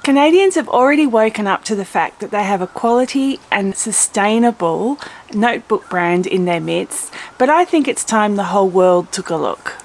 Canadians have already woken up to the fact that they have a quality and sustainable notebook brand in their midst, but I think it's time the whole world took a look.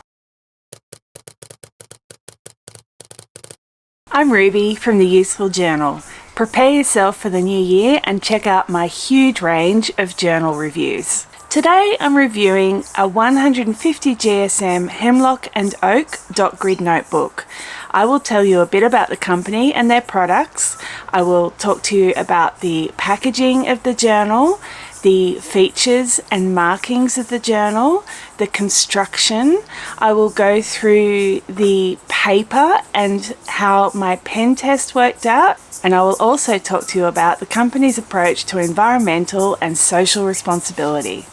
I'm Ruby from the Useful Journal. Prepare yourself for the new year and check out my huge range of journal reviews. Today I'm reviewing a 150 GSM Hemlock and Oak dot grid notebook. I will tell you a bit about the company and their products. I will talk to you about the packaging of the journal, the features and markings of the journal, the construction. I will go through the paper and how my pen test worked out, and I will also talk to you about the company's approach to environmental and social responsibility.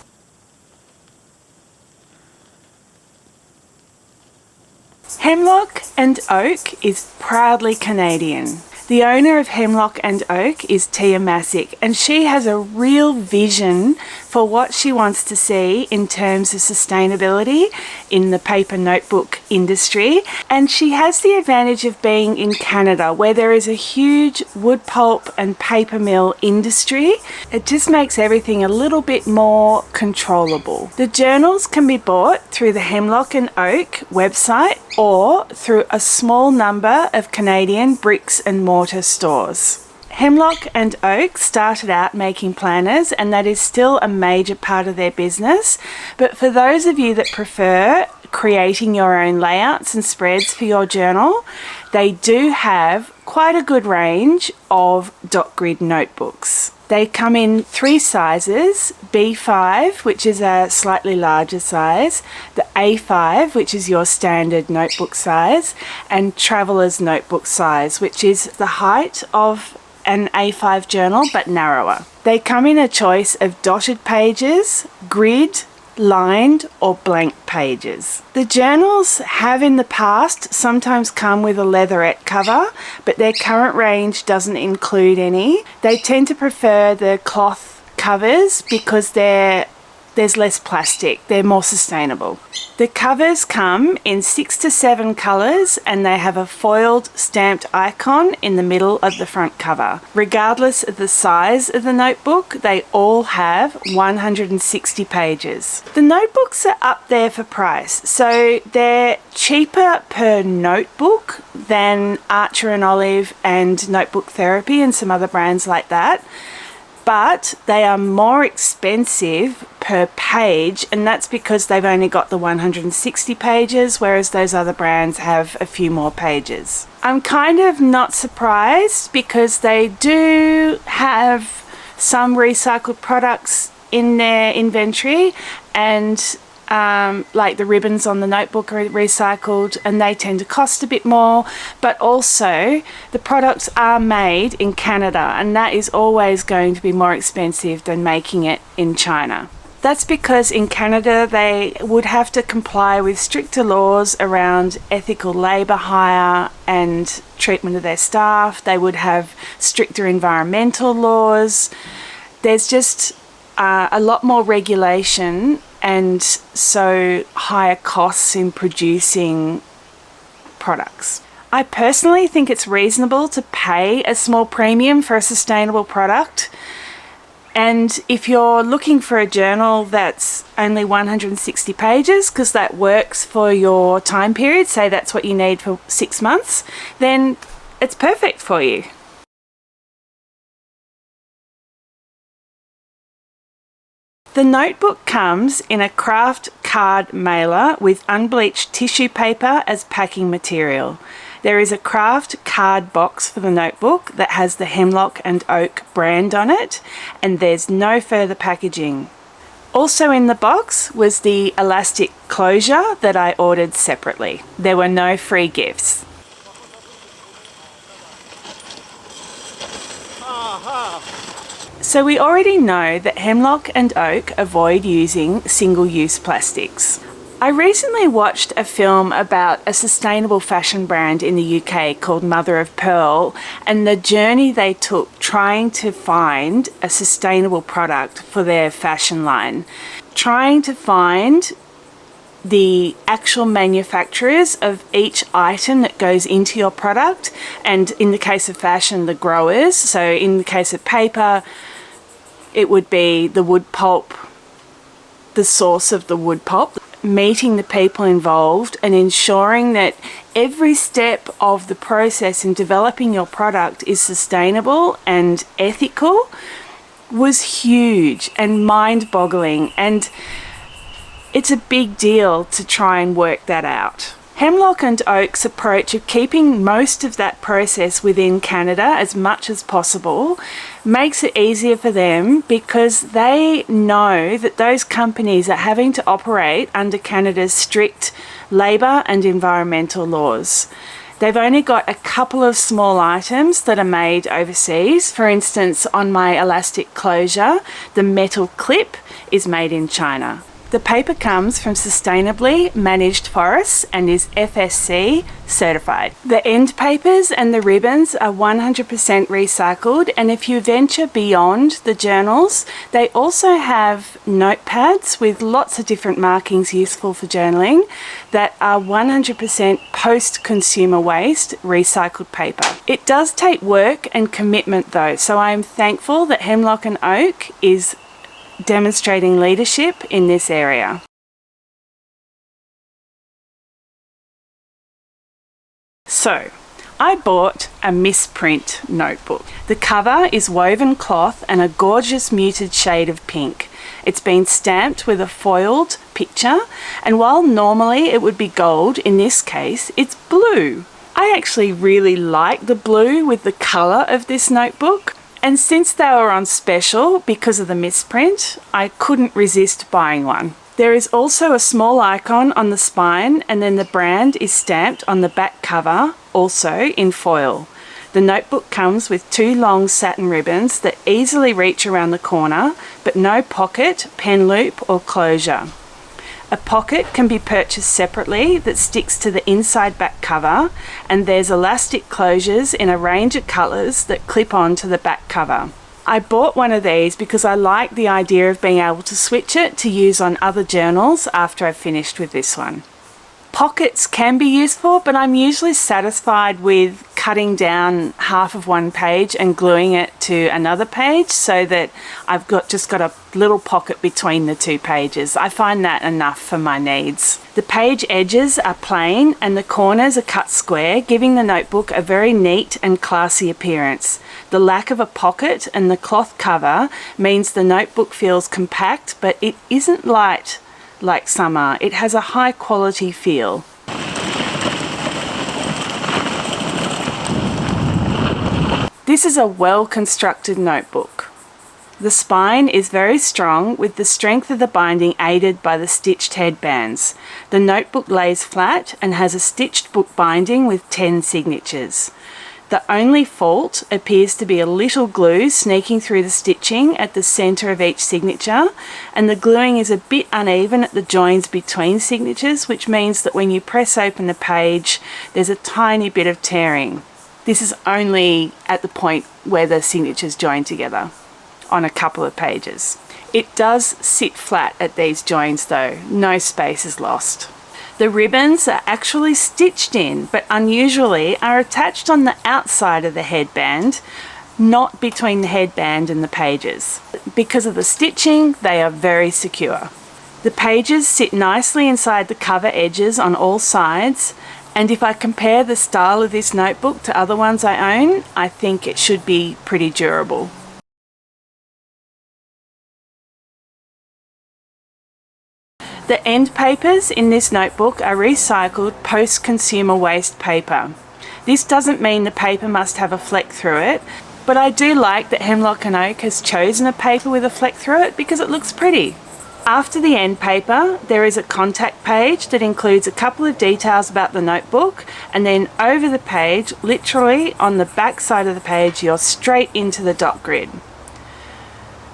Hemlock and Oak is proudly Canadian. The owner of Hemlock and Oak is Tia Masick, and she has a real vision for what she wants to see in terms of sustainability in the paper notebook industry. And she has the advantage of being in Canada, where there is a huge wood pulp and paper mill industry. It just makes everything a little bit more controllable. The journals can be bought through the Hemlock and Oak website or through a small number of Canadian bricks and mortar stores. Hemlock and Oak started out making planners, and that is still a major part of their business. But for those of you that prefer creating your own layouts and spreads for your journal, they do have quite a good range of dot grid notebooks. They come in 3 sizes: B5, which is a slightly larger size, the A5, which is your standard notebook size, and Traveller's notebook size, which is the height of an A5 journal but narrower. They come in a choice of dotted pages, grid, lined or blank pages. The journals have in the past sometimes come with a leatherette cover, but their current range doesn't include any. They tend to prefer the cloth covers because there's less plastic. They're more sustainable. The covers come in 6 to 7 colours, and they have a foiled stamped icon in the middle of the front cover. Regardless of the size of the notebook, they all have 160 pages. The notebooks are up there for price, so they're cheaper per notebook than Archer and Olive and Notebook Therapy and some other brands like that. But they are more expensive per page, and that's because they've only got the 160 pages, whereas those other brands have a few more pages. I'm kind of not surprised because they do have some recycled products in their inventory, and like the ribbons on the notebook are recycled, and they tend to cost a bit more, but also the products are made in Canada, and that is always going to be more expensive than making it in China. That's because in Canada they would have to comply with stricter laws around ethical labour hire and treatment of their staff. They would have stricter environmental laws. There's just a lot more regulation, and so higher costs in producing products. I personally think it's reasonable to pay a small premium for a sustainable product. And if you're looking for a journal that's only 160 pages, because that works for your time period, say that's what you need for 6 months, then it's perfect for you. The notebook comes in a craft card mailer with unbleached tissue paper as packing material. There is a craft card box for the notebook that has the Hemlock and Oak brand on it, and there's no further packaging. Also in the box was the elastic closure that I ordered separately. There were no free gifts. So we already know that Hemlock and Oak avoid using single-use plastics. I recently watched a film about a sustainable fashion brand in the UK called Mother of Pearl, and the journey they took trying to find a sustainable product for their fashion line. Trying to find the actual manufacturers of each item that goes into your product, and in the case of fashion, the growers. So in the case of paper, it would be the wood pulp, the source of the wood pulp, meeting the people involved and ensuring that every step of the process in developing your product is sustainable and ethical was huge and mind-boggling, and it's a big deal to try and work that out. Hemlock and Oak's approach of keeping most of that process within Canada as much as possible makes it easier for them, because they know that those companies are having to operate under Canada's strict labour and environmental laws. They've only got a couple of small items that are made overseas. For instance, on my elastic closure, the metal clip is made in China. The paper comes from sustainably managed forests and is FSC certified. The end papers and the ribbons are 100% recycled, and if you venture beyond the journals, they also have notepads with lots of different markings useful for journaling that are 100% post-consumer waste recycled paper. It does take work and commitment though, so I am thankful that Hemlock and Oak is demonstrating leadership in this area. So, I bought a misprint notebook. The cover is woven cloth and a gorgeous muted shade of pink. It's been stamped with a foiled picture, and while normally it would be gold, in this case it's blue. I actually really like the blue with the colour of this notebook. And since they were on special because of the misprint, I couldn't resist buying one. There is also a small icon on the spine, and then the brand is stamped on the back cover, also in foil. The notebook comes with 2 long satin ribbons that easily reach around the corner, but no pocket, pen loop or closure. A pocket can be purchased separately that sticks to the inside back cover, and there's elastic closures in a range of colours that clip on to the back cover. I bought one of these because I like the idea of being able to switch it to use on other journals after I've finished with this one. Pockets can be useful, but I'm usually satisfied with cutting down half of one page and gluing it to another page so that I've just got a little pocket between the 2 pages. I find that enough for my needs. The page edges are plain and the corners are cut square, giving the notebook a very neat and classy appearance. The lack of a pocket and the cloth cover means the notebook feels compact, but it isn't light like some are. It has a high quality feel. This is a well constructed notebook. The spine is very strong, with the strength of the binding aided by the stitched headbands. The notebook lays flat and has a stitched book binding with 10 signatures. The only fault appears to be a little glue sneaking through the stitching at the centre of each signature, and the gluing is a bit uneven at the joins between signatures, which means that when you press open the page, there's a tiny bit of tearing. This is only at the point where the signatures join together on a couple of pages. It does sit flat at these joins though, no space is lost. The ribbons are actually stitched in, but unusually are attached on the outside of the headband, not between the headband and the pages. Because of the stitching, they are very secure. The pages sit nicely inside the cover edges on all sides, and if I compare the style of this notebook to other ones I own, I think it should be pretty durable. The end papers in this notebook are recycled post-consumer waste paper. This doesn't mean the paper must have a fleck through it, but I do like that Hemlock and Oak has chosen a paper with a fleck through it because it looks pretty. After the end paper, there is a contact page that includes a couple of details about the notebook, and then over the page, literally on the back side of the page, you're straight into the dot grid.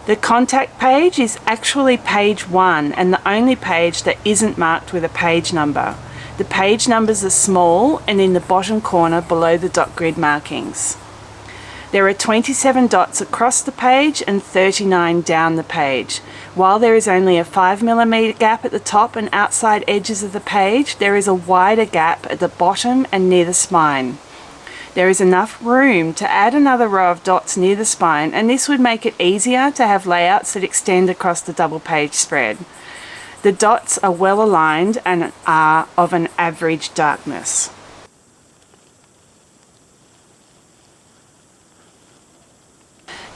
The contact page is actually page 1 and the only page that isn't marked with a page number. The page numbers are small and in the bottom corner below the dot grid markings. There are 27 dots across the page and 39 down the page. While there is only a 5mm gap at the top and outside edges of the page, there is a wider gap at the bottom and near the spine. There is enough room to add another row of dots near the spine, and this would make it easier to have layouts that extend across the double page spread. The dots are well aligned and are of an average darkness.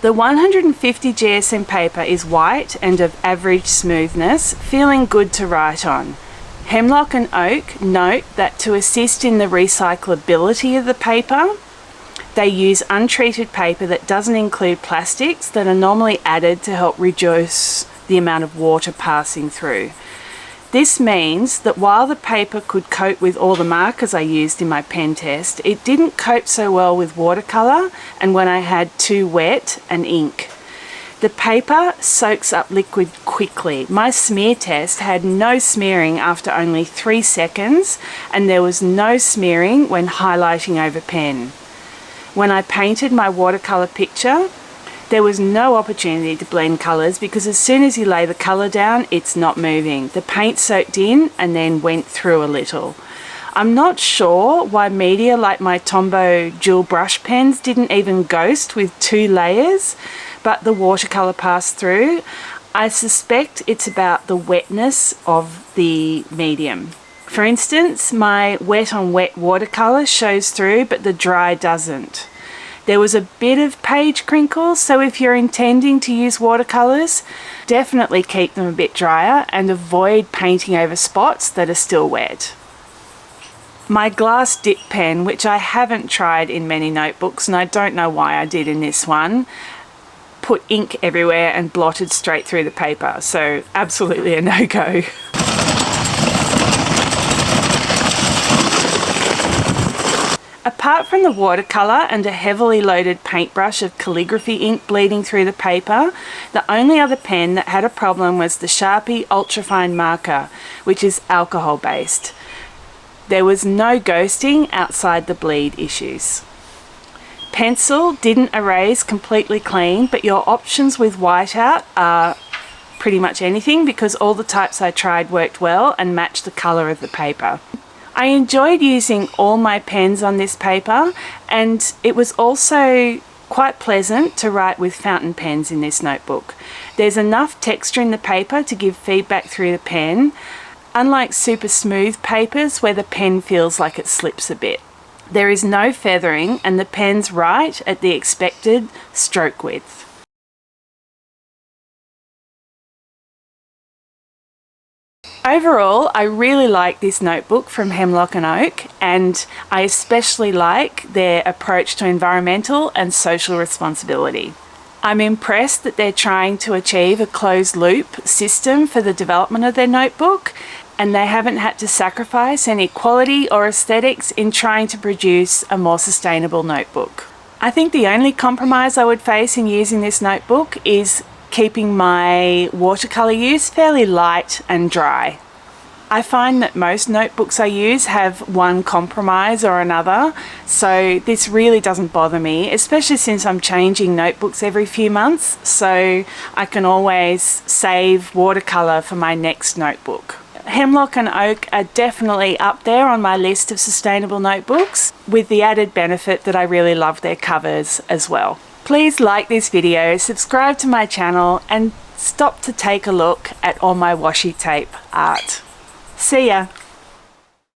The 150 GSM paper is white and of average smoothness, feeling good to write on. Hemlock and Oak note that to assist in the recyclability of the paper, they use untreated paper that doesn't include plastics that are normally added to help reduce the amount of water passing through. This means that while the paper could coat with all the markers I used in my pen test, it didn't coat so well with watercolour and when I had too wet and ink. The paper soaks up liquid quickly. My smear test had no smearing after only 3 seconds, and there was no smearing when highlighting over pen. When I painted my watercolour picture, there was no opportunity to blend colours because as soon as you lay the colour down, it's not moving. The paint soaked in and then went through a little. I'm not sure why media like my Tombow dual brush pens didn't even ghost with 2 layers, but the watercolour passed through. I suspect it's about the wetness of the medium. For instance, my wet on wet watercolour shows through, but the dry doesn't. There was a bit of page crinkles, so if you're intending to use watercolours, definitely keep them a bit drier and avoid painting over spots that are still wet. My glass dip pen, which I haven't tried in many notebooks and I don't know why I did in this one, put ink everywhere and blotted straight through the paper, so absolutely a no-go. Apart from the watercolour and a heavily loaded paintbrush of calligraphy ink bleeding through the paper, the only other pen that had a problem was the Sharpie Ultrafine marker, which is alcohol based. There was no ghosting outside the bleed issues. Pencil didn't erase completely clean, but your options with whiteout are pretty much anything because all the types I tried worked well and matched the colour of the paper. I enjoyed using all my pens on this paper, and it was also quite pleasant to write with fountain pens in this notebook. There's enough texture in the paper to give feedback through the pen, unlike super smooth papers where the pen feels like it slips a bit. There is no feathering and the pen's right at the expected stroke width. Overall, I really like this notebook from Hemlock and Oak, and I especially like their approach to environmental and social responsibility. I'm impressed that they're trying to achieve a closed loop system for the development of their notebook, and they haven't had to sacrifice any quality or aesthetics in trying to produce a more sustainable notebook. I think the only compromise I would face in using this notebook is keeping my watercolour use fairly light and dry. I find that most notebooks I use have one compromise or another, so this really doesn't bother me, especially since I'm changing notebooks every few months, so I can always save watercolour for my next notebook. Hemlock and Oak are definitely up there on my list of sustainable notebooks, with the added benefit that I really love their covers as well. Please like this video, subscribe to my channel, and stop to take a look at all my washi tape art. See ya!